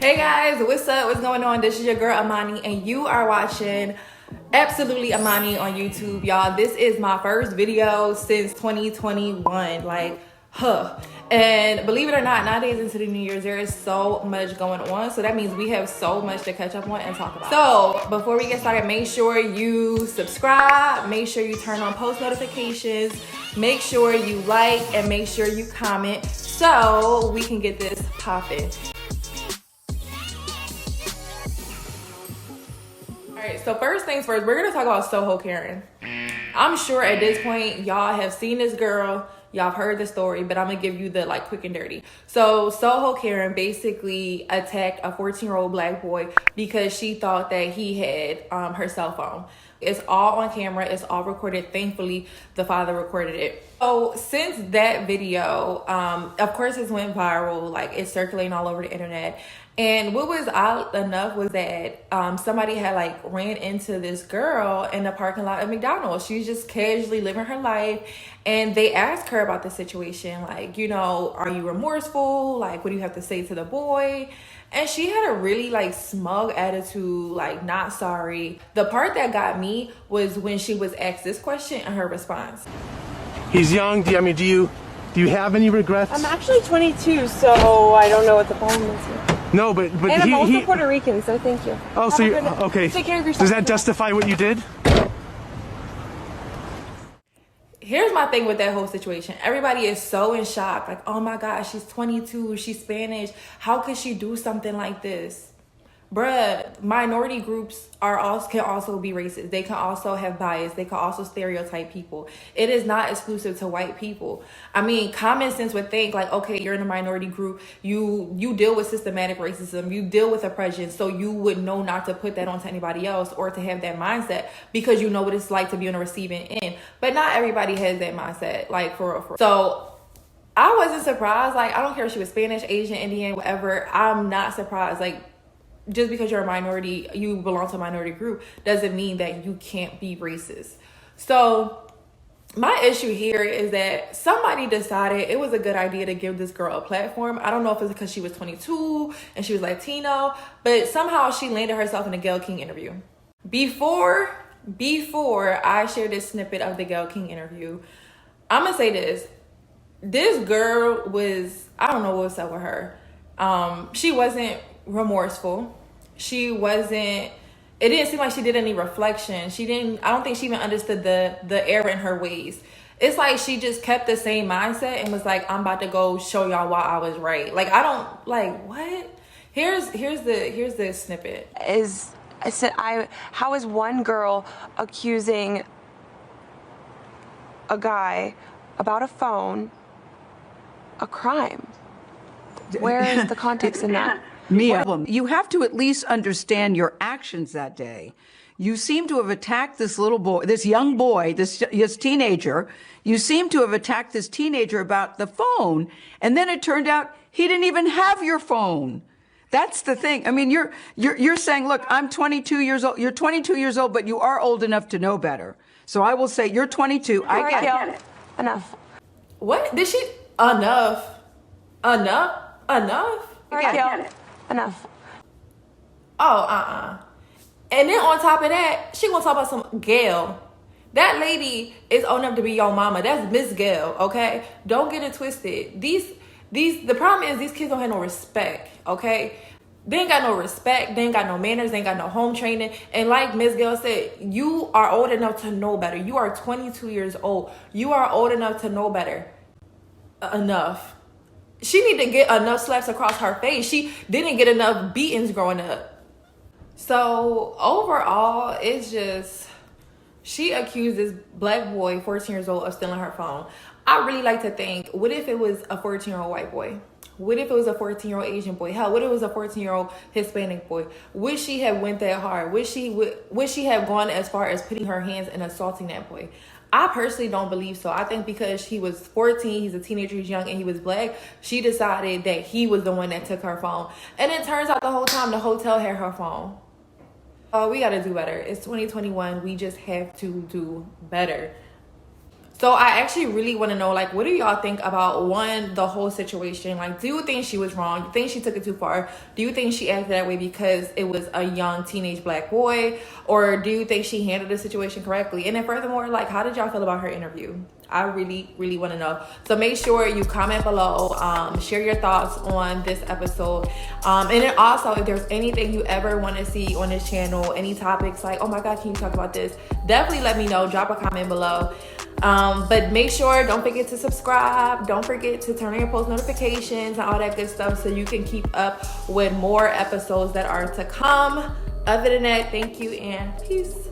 Hey guys, what's up? What's going on? This is your girl Amani, and you are watching Absolutely Amani on YouTube, y'all. This is my first video since 2021. And believe it or not, nowadays into the New Year's, there is so much going on. So that means we have so much to catch up on and talk about. So before we get started, make sure you subscribe, make sure you turn on post notifications, make sure you like, and make sure you comment so we can get this popping. Alright, so first things first, we're gonna talk about Soho Karen. I'm sure at this point y'all have seen this girl, y'all have heard the story, but I'm gonna give you the quick and dirty. So Soho Karen basically attacked a 14-year-old black boy because she thought that he had her cell phone. It's all on camera, it's all recorded. Thankfully, the father recorded it. So since that video, of course it's went viral, it's circulating all over the internet. And what was odd enough was that somebody had ran into this girl in the parking lot of McDonald's. She was just casually living her life, and they asked her about the situation, are you remorseful? What do you have to say to the boy? And she had a really smug attitude, not sorry. The part that got me was when she was asked this question and her response. He's young. Do you have any regrets? I'm actually 22, so I don't know what the problem is here. No, but and I'm also Puerto Rican, so thank you. Oh, so you okay? Take care of yourself. Does that justify what you did? Here's my thing with that whole situation. Everybody is so in shock. Oh my gosh, she's 22, she's Spanish. How could she do something like this? Bruh, minority groups can also be racist. They can also have bias. They can also stereotype people. It is not exclusive to white people. I mean, common sense would think okay, you're in a minority group. You deal with systematic racism. You deal with oppression. So you would know not to put that onto anybody else or to have that mindset because you know what it's like to be on the receiving end. But not everybody has that mindset, for real. So I wasn't surprised. I don't care if she was Spanish, Asian, Indian, whatever. I'm not surprised. Just because you're a minority, you belong to a minority group, doesn't mean that you can't be racist. So my issue here is that somebody decided it was a good idea to give this girl a platform. I don't know if it's because she was 22 and she was Latino, but somehow she landed herself in a Gayle King interview. Before I share this snippet of the Gayle King interview, I'm gonna say this. This girl was, I don't know what's up with her. She wasn't remorseful. It didn't seem like she did any reflection. I don't think she even understood the error in her ways. It's she just kept the same mindset and was I'm about to go show y'all why I was right. What? Here's the snippet. How is one girl accusing a guy about a phone a crime? Where is the context in that? Miya, you have to at least understand your actions that day. You seem to have attacked this little boy, this young boy, this teenager. You seem to have attacked this teenager about the phone, and then it turned out he didn't even have your phone. That's the thing. I mean, you're saying, look, I'm 22 years old. You're 22 years old, but you are old enough to know better. So I will say you're 22. I get it. Enough. What did she? Enough. I get it. Enough. Oh, And then on top of that, she gonna talk about some Gayle. That lady is old enough to be your mama. That's Miss Gayle, okay? Don't get it twisted. The problem is these kids don't have no respect, okay? They ain't got no respect. They ain't got no manners. They ain't got no home training. And like Miss Gayle said, you are old enough to know better. You are 22 years old. You are old enough to know better. Enough. She need to get enough slaps across her face. She didn't get enough beatings growing up. So overall, it's just, she accused this black boy, 14 years old, of stealing her phone. I really like to think, what if it was a 14-year-old white boy? What if it was a 14-year-old Asian boy? Hell, what if it was a 14-year-old Hispanic boy? Would she have went that hard? Would she have gone as far as putting her hands and assaulting that boy? I personally don't believe so. I think because he was 14, he's a teenager, he's young, and he was black, she decided that he was the one that took her phone. And it turns out the whole time the hotel had her phone. We gotta do better. It's 2021. We just have to do better. So I actually really want to know, like, what do y'all think about, one, the whole situation? Like, do you think she was wrong? Do you think she took it too far? Do you think she acted that way because it was a young teenage black boy? Or do you think she handled the situation correctly? And then furthermore, like, how did y'all feel about her interview? I really, really want to know. So make sure you comment below, share your thoughts on this episode. And then also, if there's anything you ever want to see on this channel, any topics like, oh my God, can you talk about this? Definitely let me know. Drop a comment below. But make sure, don't forget to subscribe. Don't forget to turn on your post notifications and all that good stuff so you can keep up with more episodes that are to come. Other than that, thank you and peace.